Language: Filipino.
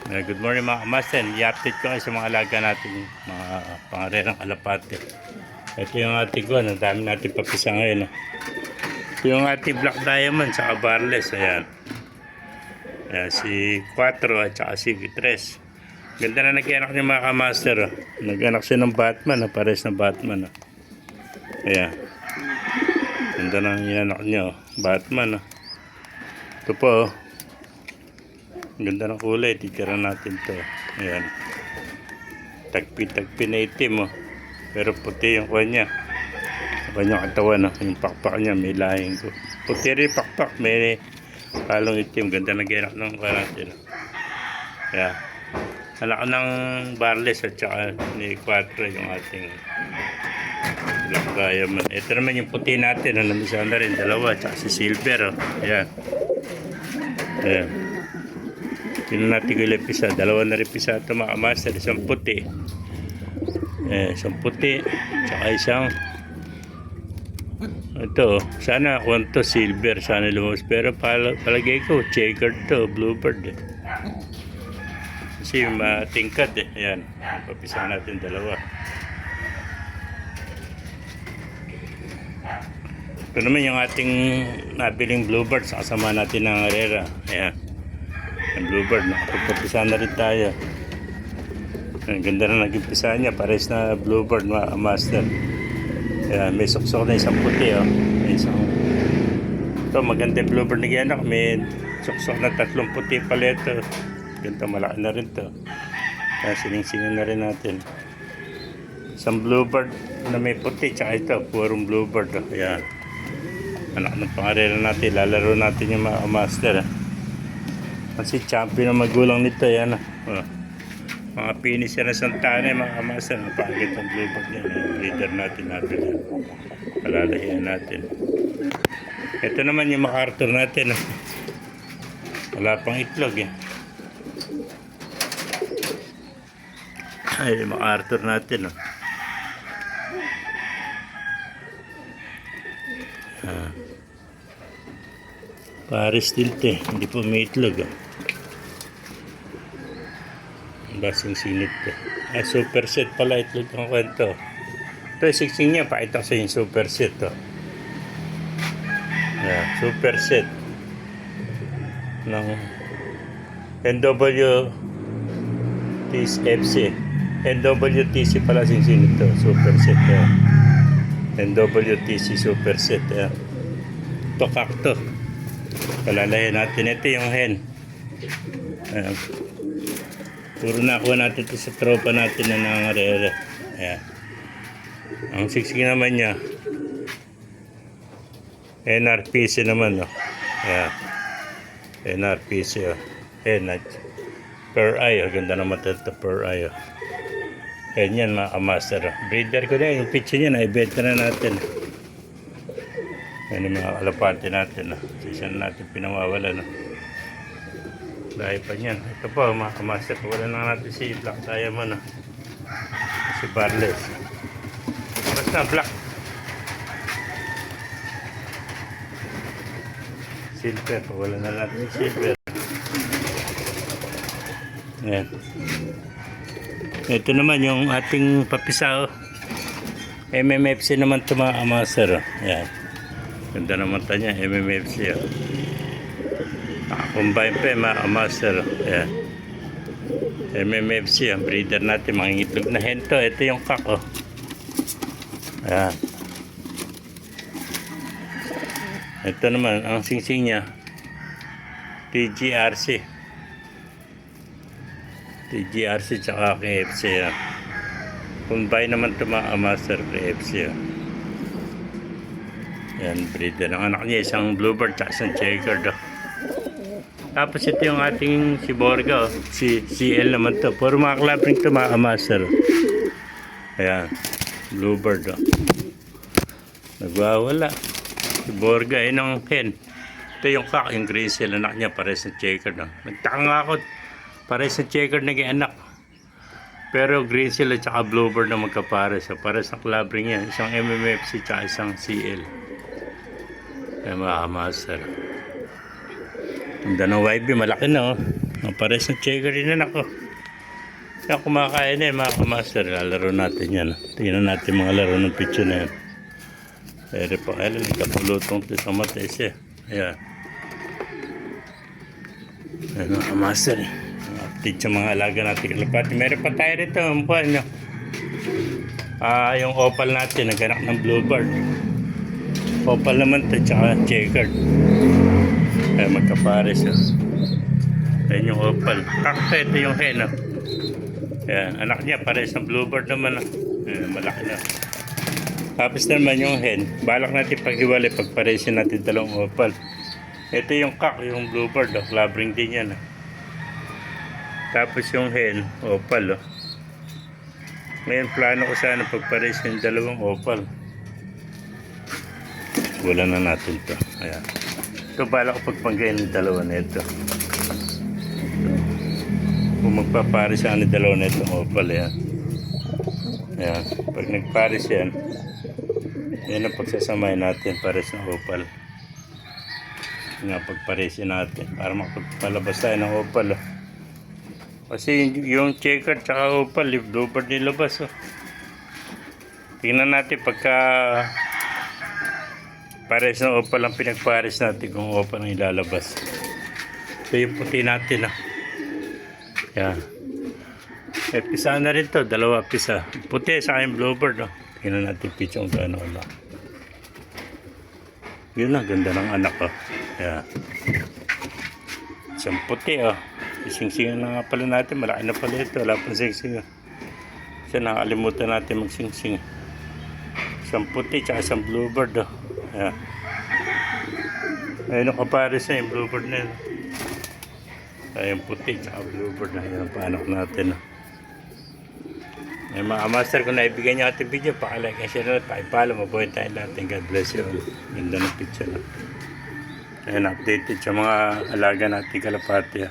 Good morning mga kamasten. I-update ko kayo sa mga alaga natin, mga pangarerang kalapate. Ito yung ating ko, ang dami natin papisa ngayon. Ito yung ating black diamond sa barless. Ayan. Ayan, si 4 at saka si 3. Ganda na nag-anak niya mga kamaster. Nag-anak siya ng Batman, pares na Batman. Ayan. Ganda na yung niya, Batman. Ito po. Ganda ng kulay, titira natin to. Ayan. Tagpi-tagpi na itim pero puti yung kanya. Sa kanyang katawan yung pakpak niya may lahing ko. Puti rin pakpak, may palong itim. Ganda ng genak ng natin. Kaya anak ng barless at saka ni 4 yung ating black diamond. Ito naman yung puti natin, namisa na rin dalawa, at si silver. Ayan. Ayan. Tingnan natin ko ilang pisa. Dalawa na rin pisa ito mga master. Isang puti. Isang puti. Tsaka isang ito. Sana kung ito silver. Sana lumabas. Pero palagay ko checkered to. Bluebird. Kasi matingkad Ayan. Papisa natin dalawa. Ito naman yung ating nabiling bluebird. Sa kasama natin ng arera. Ayan. Ang bluebird, nakapagpapisa na rin tayo. Ang ganda na naging pisa niya, pares na bluebird master. Kaya may suksok na isang puti may isang ito maganda yung bluebird na giyanak, may suksok na 3 puti pala ito. Ganito malaki na rin to. Kaya sining-sinin na rin natin. Isang bluebird na may puti, tsaka ito purong bluebird. Kaya anak ng pangarera natin, lalaro natin yung mga master. Kasi champion ang magulang nito, yan. Mga finisher na Santana, mga kamasan, napagit ang bluebird niya. Leader natin natin. Palalahian natin. Ito naman yung MacArthur natin. Wala pang itlog Ay, MacArthur natin. Paris tilte, hindi po may itlog. Basing sinit to. Super set pala itlog ng kwento. Ito yung 16 niya, pakita ko sa yung super set super set ng NWTC NWTC pala sing sinit to. Super set NWTC super set ito kakto. Palalayan natin. Ito yung hen. Puro nakuha natin ito sa tropa natin na nangarere. Ayan. Ang siksik naman niya NRPC naman Ayan. NRPC hen per eye. Ganda naman ito per eye hen yan mga master. Breeder ko na yung pitch niya. Naibenta na natin. Yan yung mga kalapate natin. Isa na natin pinamawala. Dahil pa niyan. Ito po mga kamaster. Wala na natin si black diamond. Si barless. Basta black. Silver. Wala na natin si silver. Yan. Ito naman yung ating papisa. MMFC naman ito mga kamaster. Yan. Ganda naman ito niya, MMFC. Combine pa mga master. Ayan. MMFC, ang breeder natin, mga itlog na hento. Ito yung kak. Ayan. Ito naman, ang singsing niya, TGRC. TGRC tsaka KFC. Combine naman ito mga master, KFC. Yan, breeder. Ang anak niya, isang bluebird at isang checkered. Tapos ito yung ating si Borga. Si CL naman to. Puro mga clapping ito, mga master. Ayan, bluebird. Nagwawala. Si Borga, ng hen. Ito yung kak, yung green cell. Anak niya, pares na checkered. Nagtaka nga ako. Pares na checkered na anak. Pero green cell at saka bluebird na magkapares. Pares na clapping yan. Isang MMFC at isang CL. Ay mga master. Ganda ng YB, malaki na Pares na checker din na ako. Kaya kumakain na mga kamaster. Lalaro natin yan. Tingnan natin mga laro ng picture na yan. Pero pa kailan, ikapulutong ito sa mates eh. Ayan. Ayan mga kamaster eh. Update sa mga alaga natin kalapati. Meron pa tayo rito. Ang buwan nyo. Yung opal natin, naganak ng bluebird. Opal naman ito, tsaka checkered. Kaya magkapares oh. Ayan yung opal. Kakta, ito yung hen oh. Ayan, anak niya, pares ng bluebird naman oh. Ayan, malaki na. Tapos naman yung hen, balak natin paghiwalay, pagparesin natin dalawang opal. Ito yung cock, yung bluebird oh. Labring din yan oh. Tapos yung hen, opal oh. Ngayon plano ko sana pagparesin yung dalawang opal. Wala na natin to. Ayan. Ito bala ko pagpanggayin ng dalawa na ito. Kung magpapares yan ng dalawa na ito, opal yan. Ayan. Pag nagpares yan, yan ang pagsasamahin natin, pares ng opal. Nga pagparesin natin para makapalabas tayo ng opal. Oh. Kasi yung checker tsaka opal, bluebird nilabas. Oh. Tingnan natin pagka pares ng opal ang pinagpares natin kung opal ang ilalabas. So yung puti natin ah. Yan. Eh, pisa na rin to, dalawa pisa. Puti sa aking bluebird oh. Tingnan natin pichong gano'n lang. Yun na, ganda ng anak oh. Yan. Isang puti oh. Sing-singan na nga pala natin, malaki na pala ito. Wala pang sing-singan. Kasi nakalimutan natin mag-sing-sing. Isang puti tsaka isang bluebird oh. Ayan. Ayun ang kapares na yung bluebird na yun. Ayun puti tsaka bluebird na yun ang paanak natin. Ay mga master, kung naibigay nyo ating video, pakalike and share na, pakipalo, mabuhay tayo natin. God bless you. Ganda ng picture na. Ayun, updated sa mga alaga natin kalapati.